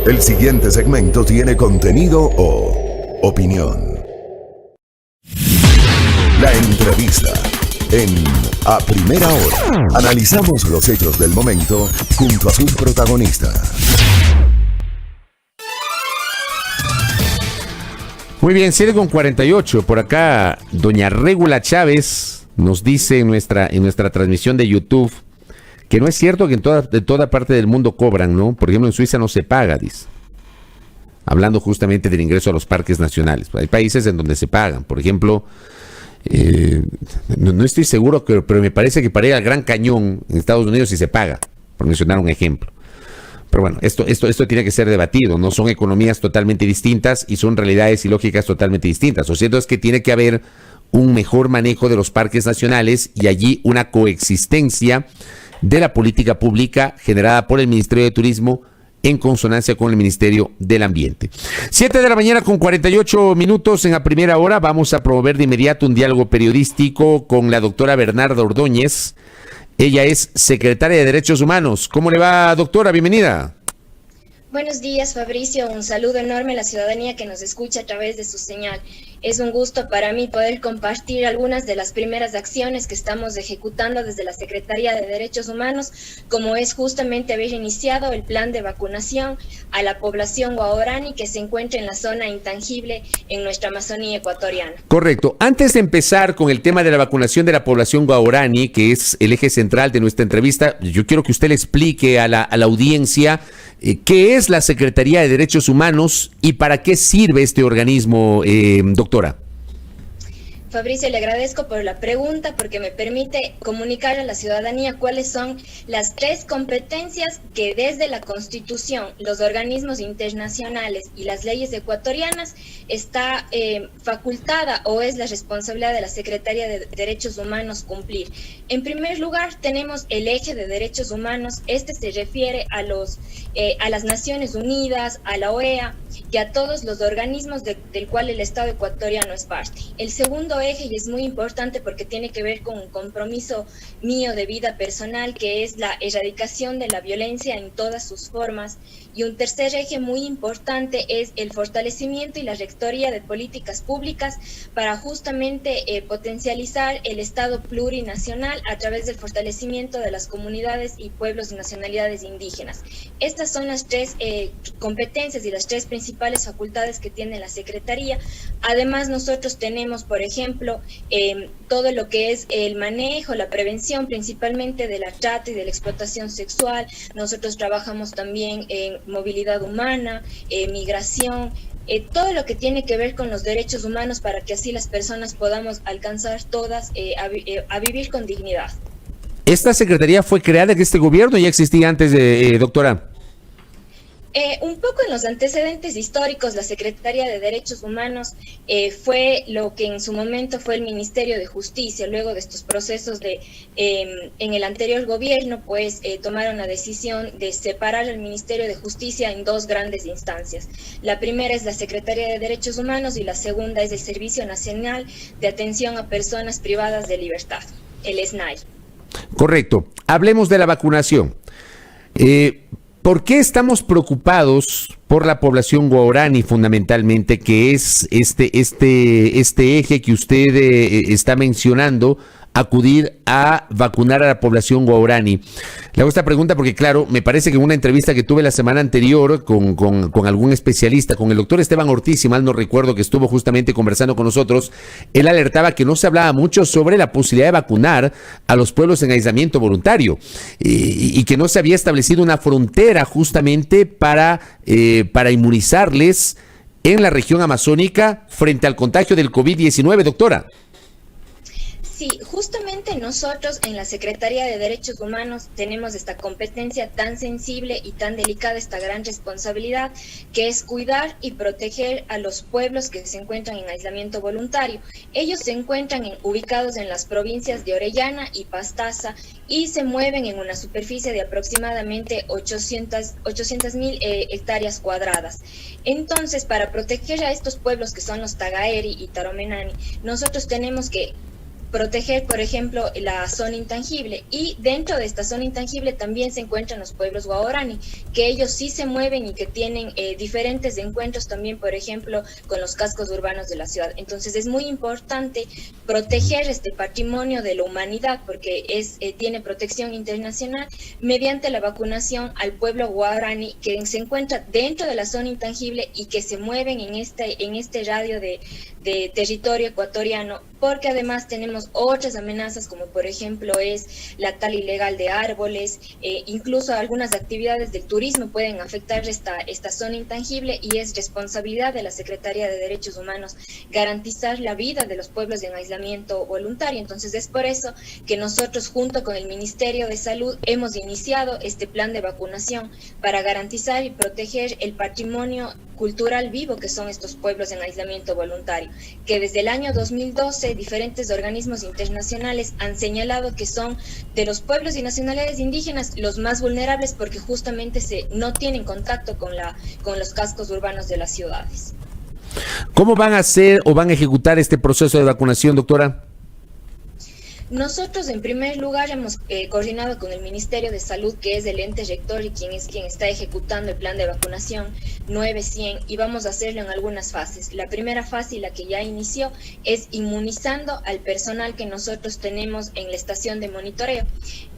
El siguiente segmento tiene contenido o opinión. La entrevista en A Primera Hora. Analizamos los hechos del momento junto a sus protagonistas. Muy bien, 7:48. Por acá, doña Régula Chávez nos dice en nuestra transmisión de YouTube que no es cierto que de toda parte del mundo cobran, ¿no? Por ejemplo, en Suiza no se paga, dice. Hablando justamente del ingreso a los parques nacionales. Hay países en donde se pagan. Por ejemplo, no estoy seguro, pero me parece que para ir al Gran Cañón en Estados Unidos sí se paga, por mencionar un ejemplo. Pero bueno, esto tiene que ser debatido, no son economías totalmente distintas y son realidades y lógicas totalmente distintas. Lo cierto es que tiene que haber un mejor manejo de los parques nacionales y allí una coexistencia de la política pública generada por el Ministerio de Turismo en consonancia con el Ministerio del Ambiente. 7:48 en A Primera Hora. Vamos a promover de inmediato un diálogo periodístico con la doctora Bernarda Ordóñez. Ella es secretaria de Derechos Humanos. ¿Cómo le va, doctora? Bienvenida. Buenos días, Fabricio. Un saludo enorme a la ciudadanía que nos escucha a través de su señal. Es un gusto para mí poder compartir algunas de las primeras acciones que estamos ejecutando desde la Secretaría de Derechos Humanos, como es justamente haber iniciado el plan de vacunación a la población guaraní que se encuentra en la zona intangible en nuestra Amazonía ecuatoriana. Correcto. Antes de empezar con el tema de la vacunación de la población guaraní, que es el eje central de nuestra entrevista, yo quiero que usted le explique a la audiencia qué es la Secretaría de Derechos Humanos y para qué sirve este organismo, doctora. Fabricio, le agradezco por la pregunta porque me permite comunicar a la ciudadanía cuáles son las 3 competencias que desde la Constitución, los organismos internacionales y las leyes ecuatorianas está facultada o es la responsabilidad de la Secretaría de Derechos Humanos cumplir. En primer lugar, tenemos el eje de derechos humanos. Este se refiere a las Naciones Unidas, a la OEA y a todos los organismos del cual el Estado ecuatoriano es parte. El segundo eje, y es muy importante porque tiene que ver con un compromiso mío de vida personal, que es la erradicación de la violencia en todas sus formas. Y un tercer eje muy importante es el fortalecimiento y la rectoría de políticas públicas para justamente potencializar el Estado plurinacional a través del fortalecimiento de las comunidades y pueblos y nacionalidades indígenas. Estas son las 3 competencias y las 3 principales facultades que tiene la Secretaría. Además, nosotros tenemos, por ejemplo, todo lo que es el manejo, la prevención principalmente de la trata y de la explotación sexual. Nosotros trabajamos también en movilidad humana, migración, todo lo que tiene que ver con los derechos humanos para que así las personas podamos alcanzar todas a vivir con dignidad. ¿Esta secretaría fue creada en este gobierno o ya existía antes, doctora? Un poco en los antecedentes históricos, la Secretaría de Derechos Humanos fue lo que en su momento fue el Ministerio de Justicia. Luego de estos procesos en el anterior gobierno, pues tomaron la decisión de separar el Ministerio de Justicia en 2 grandes instancias. La primera es la Secretaría de Derechos Humanos y la segunda es el Servicio Nacional de Atención a Personas Privadas de Libertad, el SNAI. Correcto. Hablemos de la vacunación. ¿Por qué estamos preocupados por la población guaraní fundamentalmente, que es este eje que usted está mencionando, acudir a vacunar a la población guaraní? Le hago esta pregunta porque, claro, me parece que en una entrevista que tuve la semana anterior con algún especialista, con el doctor Esteban Ortiz, si mal no recuerdo, que estuvo justamente conversando con nosotros, él alertaba que no se hablaba mucho sobre la posibilidad de vacunar a los pueblos en aislamiento voluntario y que no se había establecido una frontera justamente para inmunizarles en la región amazónica frente al contagio del COVID-19, doctora. Sí, justamente nosotros en la Secretaría de Derechos Humanos tenemos esta competencia tan sensible y tan delicada, esta gran responsabilidad, que es cuidar y proteger a los pueblos que se encuentran en aislamiento voluntario. Ellos se encuentran ubicados en las provincias de Orellana y Pastaza y se mueven en una superficie de aproximadamente 800.000 hectáreas cuadradas. Entonces, para proteger a estos pueblos que son los Tagaeri y Taromenani, nosotros tenemos que proteger, por ejemplo, la zona intangible, y dentro de esta zona intangible también se encuentran los pueblos guaraní, que ellos sí se mueven y que tienen diferentes encuentros también, por ejemplo, con los cascos urbanos de la ciudad. Entonces es muy importante proteger este patrimonio de la humanidad porque tiene protección internacional mediante la vacunación al pueblo guaraní que se encuentra dentro de la zona intangible y que se mueven en este radio de territorio ecuatoriano, porque además tenemos otras amenazas como por ejemplo es la tala ilegal de árboles, incluso algunas actividades del turismo pueden afectar esta zona intangible, y es responsabilidad de la Secretaría de Derechos Humanos garantizar la vida de los pueblos en aislamiento voluntario. Entonces es por eso que nosotros junto con el Ministerio de Salud hemos iniciado este plan de vacunación para garantizar y proteger el patrimonio cultural vivo que son estos pueblos en aislamiento voluntario, que desde el año 2012 diferentes organismos internacionales han señalado que son de los pueblos y nacionalidades indígenas los más vulnerables porque justamente no tienen contacto con los cascos urbanos de las ciudades. ¿Cómo van a hacer o van a ejecutar este proceso de vacunación, doctora? Nosotros en primer lugar hemos coordinado con el Ministerio de Salud, que es el ente rector y quien está ejecutando el plan de vacunación 900, y vamos a hacerlo en algunas fases. La primera fase, y la que ya inició, es inmunizando al personal que nosotros tenemos en la estación de monitoreo.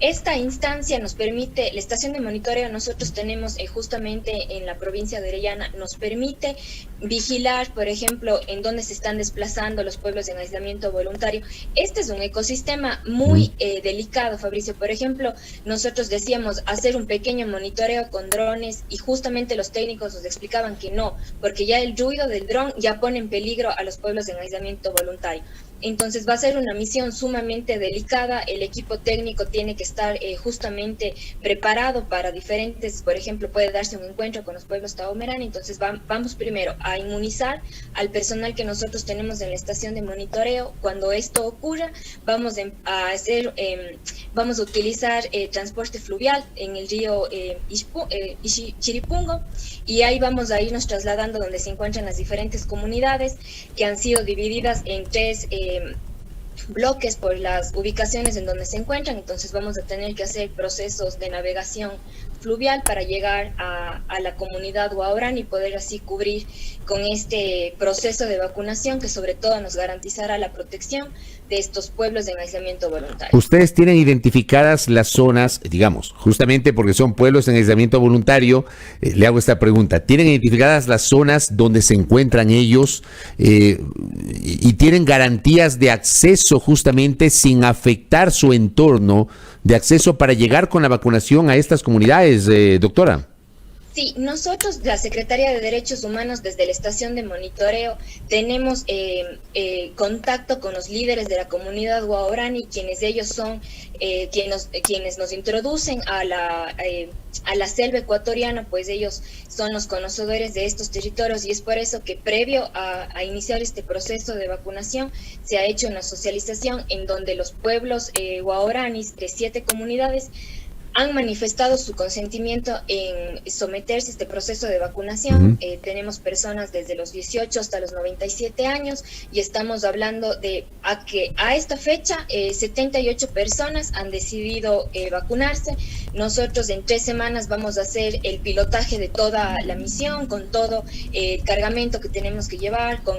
Esta instancia nos permite, la estación de monitoreo nosotros tenemos justamente en la provincia de Orellana, nos permite vigilar, por ejemplo, en dónde se están desplazando los pueblos en aislamiento voluntario. Este es un ecosistema muy delicado, Fabricio. Por ejemplo, nosotros decíamos hacer un pequeño monitoreo con drones y justamente los técnicos nos explicaban que no, porque ya el ruido del dron ya pone en peligro a los pueblos en aislamiento voluntario. Entonces va a ser una misión sumamente delicada. El equipo técnico tiene que estar justamente preparado para diferentes, por ejemplo, puede darse un encuentro con los pueblos taomerán. Entonces vamos primero a inmunizar al personal que nosotros tenemos en la estación de monitoreo. Cuando esto ocurra, vamos a utilizar transporte fluvial en el río Chiripungo, y ahí vamos a irnos trasladando donde se encuentran las diferentes comunidades que han sido divididas en tres bloques por las ubicaciones en donde se encuentran. Entonces vamos a tener que hacer procesos de navegación fluvial para llegar a la comunidad guaraní y poder así cubrir con este proceso de vacunación que sobre todo nos garantizará la protección de estos pueblos en aislamiento voluntario. Ustedes tienen identificadas las zonas, digamos, justamente porque son pueblos en aislamiento voluntario, le hago esta pregunta, ¿tienen identificadas las zonas donde se encuentran ellos y tienen garantías de acceso justamente sin afectar su entorno, de acceso para llegar con la vacunación a estas comunidades, doctora? Sí, nosotros, la Secretaría de Derechos Humanos, desde la estación de monitoreo, tenemos contacto con los líderes de la comunidad guaraní, quienes ellos son quienes nos introducen a la selva ecuatoriana, pues ellos son los conocedores de estos territorios, y es por eso que previo a iniciar este proceso de vacunación se ha hecho una socialización en donde los pueblos guaraníes de 7 comunidades han manifestado su consentimiento en someterse a este proceso de vacunación. Tenemos personas desde los 18 hasta los 97 años y estamos hablando de que a esta fecha 78 personas han decidido vacunarse. Nosotros en 3 semanas vamos a hacer el pilotaje de toda la misión, con todo el cargamento que tenemos que llevar, con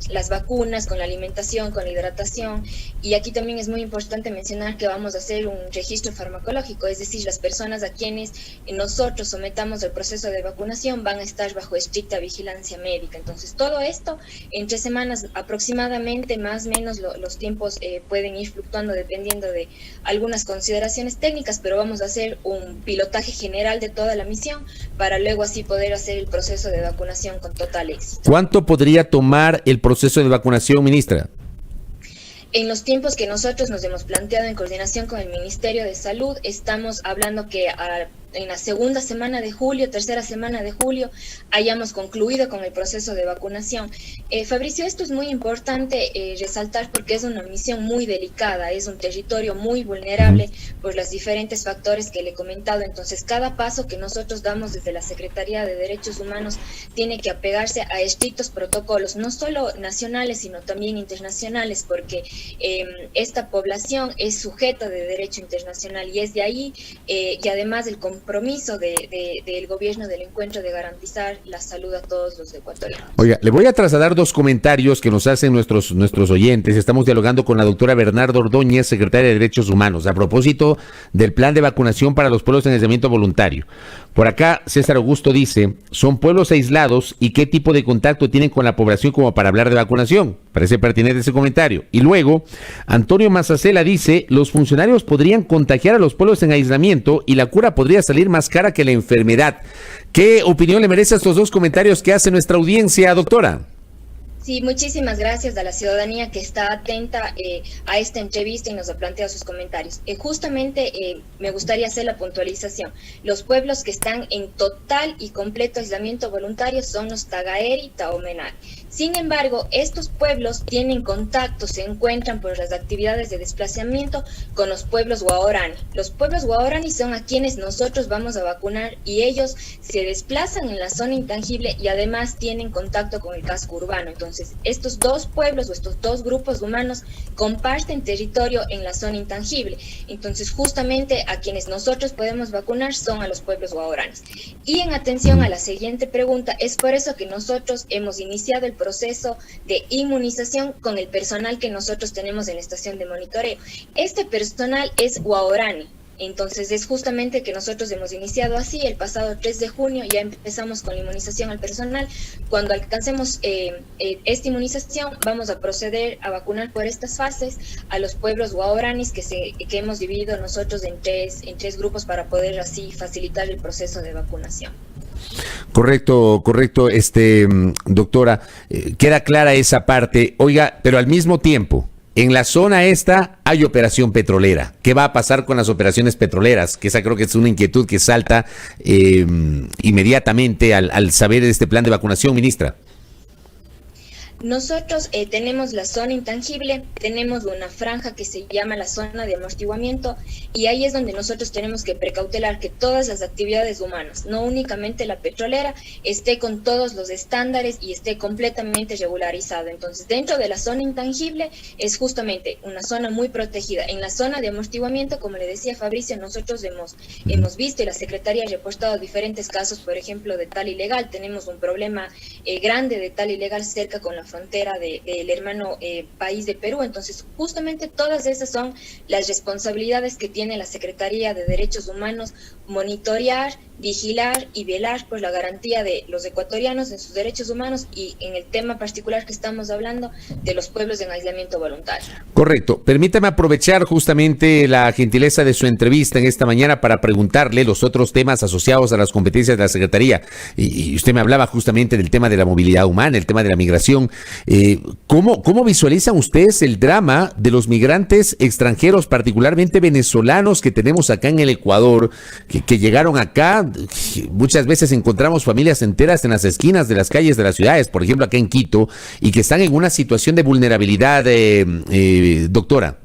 las vacunas, con la alimentación, con la hidratación. Y aquí también es muy importante mencionar que vamos a hacer un registro farmacológico, es decir, las personas a quienes nosotros sometamos al proceso de vacunación van a estar bajo estricta vigilancia médica. Entonces, todo esto en 3 semanas aproximadamente, más o menos los tiempos pueden ir fluctuando dependiendo de algunas consideraciones técnicas, pero vamos a hacer un pilotaje general de toda la misión para luego así poder hacer el proceso de vacunación con total éxito. ¿Cuánto podría tomar el proceso de vacunación, ministra? En los tiempos que nosotros nos hemos planteado en coordinación con el Ministerio de Salud, estamos hablando que la segunda semana de julio, tercera semana de julio, hayamos concluido con el proceso de vacunación. Fabricio, esto es muy importante resaltar porque es una misión muy delicada, es un territorio muy vulnerable por los diferentes factores que le he comentado. Entonces, cada paso que nosotros damos desde la Secretaría de Derechos Humanos tiene que apegarse a estrictos protocolos, no solo nacionales, sino también internacionales, porque esta población es sujeta de derecho internacional y es de ahí, y además el compromiso del gobierno del encuentro de garantizar la salud a todos los ecuatorianos. Oiga, le voy a trasladar dos comentarios que nos hacen nuestros oyentes. Estamos dialogando con la doctora Bernarda Ordóñez, secretaria de Derechos Humanos, a propósito del plan de vacunación para los pueblos en aislamiento voluntario. Por acá, César Augusto dice, ¿son pueblos aislados y qué tipo de contacto tienen con la población como para hablar de vacunación? Parece pertinente ese comentario. Y luego, Antonio Mazacela dice, los funcionarios podrían contagiar a los pueblos en aislamiento y la cura podría salir más cara que la enfermedad. ¿Qué opinión le merece a estos dos comentarios que hace nuestra audiencia, doctora? Sí, muchísimas gracias a la ciudadanía que está atenta a esta entrevista y nos ha planteado sus comentarios. Justamente me gustaría hacer la puntualización. Los pueblos que están en total y completo aislamiento voluntario son los Tagaeri y Taomenal. Sin embargo, estos pueblos tienen contacto, se encuentran por las actividades de desplazamiento con los pueblos Guaorani. Los pueblos Guaorani son a quienes nosotros vamos a vacunar y ellos se desplazan en la zona intangible y además tienen contacto con el casco urbano. Entonces, estos dos pueblos o estos dos grupos humanos comparten territorio en la zona intangible. Entonces, justamente a quienes nosotros podemos vacunar son a los pueblos Guaoranis. Y en atención a la siguiente pregunta, es por eso que nosotros hemos iniciado el proceso de inmunización con el personal que nosotros tenemos en la estación de monitoreo. Este personal es Guaorani. Entonces es justamente que nosotros hemos iniciado así, el pasado 3 de junio ya empezamos con la inmunización al personal. Cuando alcancemos esta inmunización vamos a proceder a vacunar por estas fases a los pueblos Guaoranis que hemos dividido nosotros en tres grupos para poder así facilitar el proceso de vacunación. Correcto, doctora, queda clara esa parte. Oiga, pero al mismo tiempo, en la zona esta hay operación petrolera. ¿Qué va a pasar con las operaciones petroleras? Que esa creo que es una inquietud que salta inmediatamente al saber de este plan de vacunación, ministra. Nosotros tenemos la zona intangible, tenemos una franja que se llama la zona de amortiguamiento y ahí es donde nosotros tenemos que precautelar que todas las actividades humanas, no únicamente la petrolera, esté con todos los estándares y esté completamente regularizado. Entonces, dentro de la zona intangible es justamente una zona muy protegida. En la zona de amortiguamiento, como le decía Fabricio, nosotros hemos visto y la Secretaría ha reportado diferentes casos, por ejemplo, de tal ilegal. Tenemos un problema grande de tal ilegal cerca con la frontera del hermano país de Perú. Entonces, justamente todas esas son las responsabilidades que tiene la Secretaría de Derechos Humanos: monitorear, vigilar y velar por la garantía de los ecuatorianos en sus derechos humanos y en el tema particular que estamos hablando de los pueblos en aislamiento voluntario. Correcto. Permítame aprovechar justamente la gentileza de su entrevista en esta mañana para preguntarle los otros temas asociados a las competencias de la Secretaría. Y usted me hablaba justamente del tema de la movilidad humana, el tema de la migración. ¿Cómo visualizan ustedes el drama de los migrantes extranjeros, particularmente venezolanos que tenemos acá en el Ecuador, que llegaron acá? Muchas veces encontramos familias enteras en las esquinas de las calles de las ciudades, por ejemplo acá en Quito, y que están en una situación de vulnerabilidad, doctora.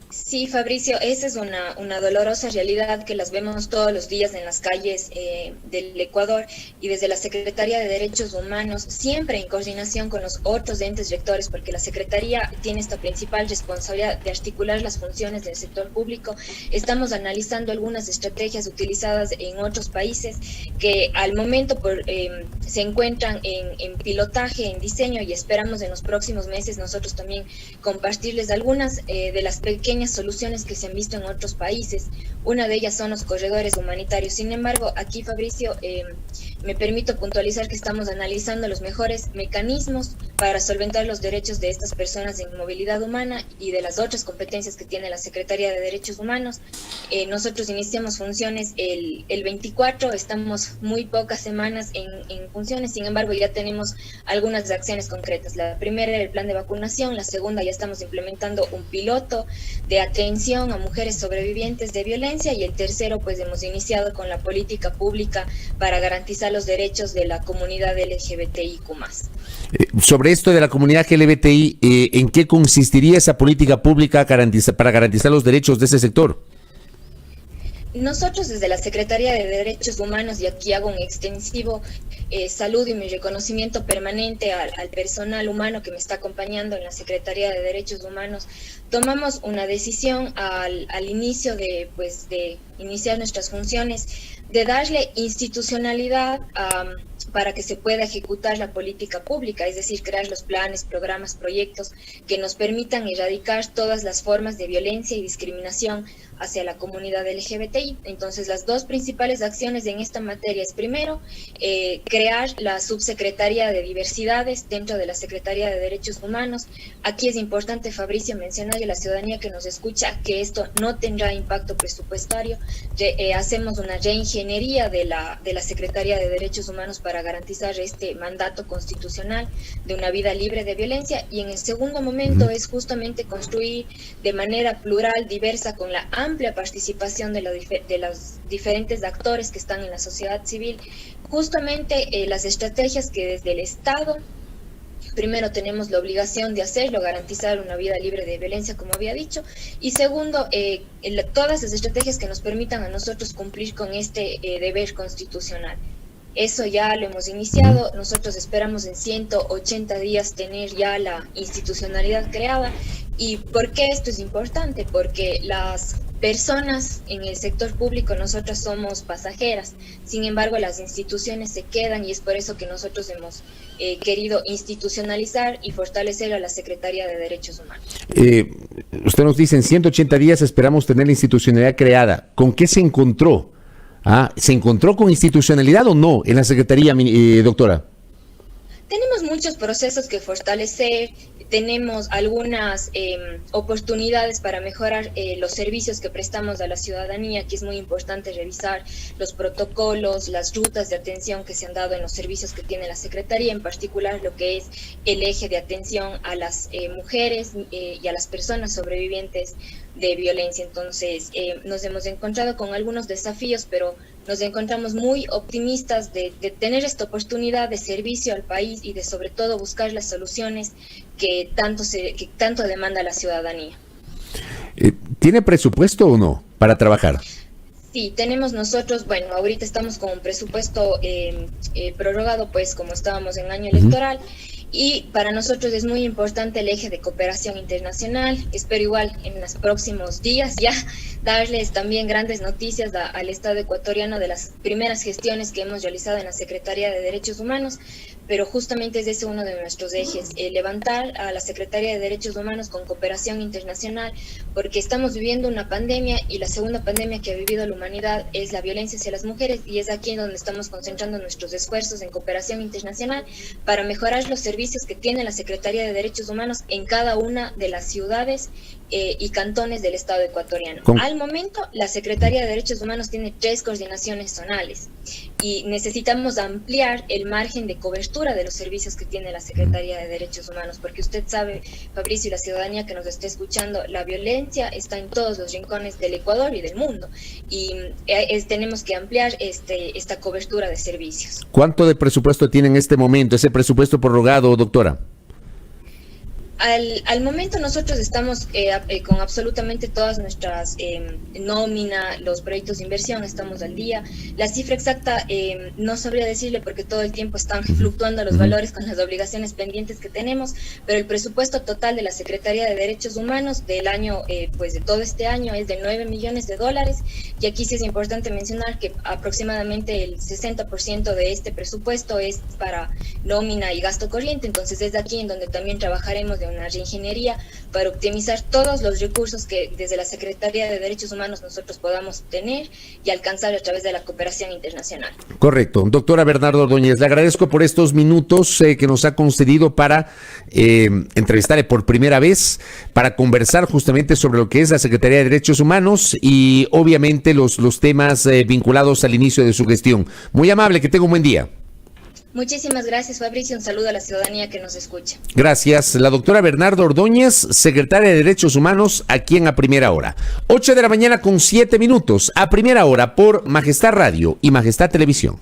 Sí, Fabricio, esa es una dolorosa realidad que las vemos todos los días en las calles del Ecuador, y desde la Secretaría de Derechos Humanos, siempre en coordinación con los otros entes rectores, porque la Secretaría tiene esta principal responsabilidad de articular las funciones del sector público. Estamos analizando algunas estrategias utilizadas en otros países que al momento se encuentran en pilotaje, en diseño, y esperamos en los próximos meses nosotros también compartirles algunas de las pequeñas soluciones que se han visto en otros países. Una de ellas son los corredores humanitarios. Sin embargo, aquí, Fabricio, me permito puntualizar que estamos analizando los mejores mecanismos para solventar los derechos de estas personas en movilidad humana y de las otras competencias que tiene la Secretaría de Derechos Humanos. Nosotros iniciamos funciones el 24, estamos muy pocas semanas en funciones, sin embargo ya tenemos algunas acciones concretas. La primera era el plan de vacunación, la segunda ya estamos implementando un piloto de atención a mujeres sobrevivientes de violencia, violencia, y el tercero, pues hemos iniciado con la política pública para garantizar los derechos de la comunidad LGBTIQ+. Sobre esto de la comunidad LGBTI, ¿en qué consistiría esa política pública para garantizar los derechos de ese sector? Nosotros desde la Secretaría de Derechos Humanos, y aquí hago un extensivo saludo y mi reconocimiento permanente al personal humano que me está acompañando en la Secretaría de Derechos Humanos, tomamos una decisión al inicio de iniciar nuestras funciones, de darle institucionalidad para que se pueda ejecutar la política pública, es decir, crear los planes, programas, proyectos que nos permitan erradicar todas las formas de violencia y discriminación hacia la comunidad LGBTI. Entonces, las dos principales acciones en esta materia es, primero, crear la subsecretaría de diversidades dentro de la Secretaría de Derechos Humanos. Aquí es importante, Fabricio, mencionar a la ciudadanía que nos escucha que esto no tendrá impacto presupuestario. Hacemos una reingeniería de la Secretaría de Derechos Humanos para garantizar este mandato constitucional de una vida libre de violencia, y en el segundo momento es justamente construir de manera plural, diversa, con la amplia participación de los diferentes actores que están en la sociedad civil, justamente las estrategias que desde el Estado primero tenemos la obligación de hacerlo, garantizar una vida libre de violencia, como había dicho, y segundo, todas las estrategias que nos permitan a nosotros cumplir con este deber constitucional. Eso ya lo hemos iniciado. Nosotros esperamos en 180 días tener ya la institucionalidad creada. ¿Y por qué esto es importante? Porque las personas en el sector público, nosotras somos pasajeras. Sin embargo, las instituciones se quedan, y es por eso que nosotros hemos querido institucionalizar y fortalecer a la Secretaría de Derechos Humanos. Usted nos dice, en 180 días esperamos tener la institucionalidad creada. ¿Con qué se encontró? ¿Se encontró con institucionalidad o no en la Secretaría, doctora? Tenemos muchos procesos que fortalecer, tenemos algunas oportunidades para mejorar los servicios que prestamos a la ciudadanía, que es muy importante revisar los protocolos, las rutas de atención que se han dado en los servicios que tiene la Secretaría, en particular lo que es el eje de atención a las mujeres y a las personas sobrevivientes de violencia. Entonces, nos hemos encontrado con algunos desafíos, pero nos encontramos muy optimistas de tener esta oportunidad de servicio al país y de, sobre todo, buscar las soluciones que tanto demanda la ciudadanía. ¿Tiene presupuesto o no para trabajar? Sí, tenemos nosotros, ahorita estamos con un presupuesto prorrogado, pues como estábamos en año electoral, y para nosotros es muy importante el eje de cooperación internacional. Espero igual en los próximos días ya darles también grandes noticias al Estado ecuatoriano de las primeras gestiones que hemos realizado en la Secretaría de Derechos Humanos, pero justamente es ese uno de nuestros ejes, levantar a la Secretaría de Derechos Humanos con cooperación internacional, porque estamos viviendo una pandemia, y la segunda pandemia que ha vivido la humanidad es la violencia hacia las mujeres, y es aquí en donde estamos concentrando nuestros esfuerzos en cooperación internacional para mejorar los servicios que tiene la Secretaría de Derechos Humanos en cada una de las ciudades y cantones del Estado ecuatoriano. Al momento, la Secretaría de Derechos Humanos tiene 3 coordinaciones zonales, y necesitamos ampliar el margen de cobertura de los servicios que tiene la Secretaría de Derechos Humanos, porque usted sabe, Fabricio, y la ciudadanía que nos esté escuchando, la violencia está en todos los rincones del Ecuador y del mundo, y tenemos que ampliar esta cobertura de servicios. ¿Cuánto de presupuesto tiene en este momento ese presupuesto prorrogado, doctora? Al momento nosotros estamos con absolutamente todas nuestras nómina, los proyectos de inversión, estamos al día. La cifra exacta no sabría decirle, porque todo el tiempo están fluctuando los valores con las obligaciones pendientes que tenemos, pero el presupuesto total de la Secretaría de Derechos Humanos del año, de todo este año, es de $9 millones, y aquí sí es importante mencionar que aproximadamente el 60% de este presupuesto es para nómina y gasto corriente. Entonces es aquí en donde también trabajaremos de una reingeniería para optimizar todos los recursos que desde la Secretaría de Derechos Humanos nosotros podamos tener y alcanzar a través de la cooperación internacional. Correcto. Doctora Bernarda Ordóñez, le agradezco por estos minutos que nos ha concedido para entrevistarle por primera vez, para conversar justamente sobre lo que es la Secretaría de Derechos Humanos y obviamente los temas vinculados al inicio de su gestión. Muy amable, que tenga un buen día. Muchísimas gracias, Fabricio. Un saludo a la ciudadanía que nos escucha. Gracias. La doctora Bernarda Ordóñez, secretaria de Derechos Humanos, aquí en A Primera Hora. 8 de la mañana con 7 minutos, A Primera Hora por Majestad Radio y Majestad Televisión.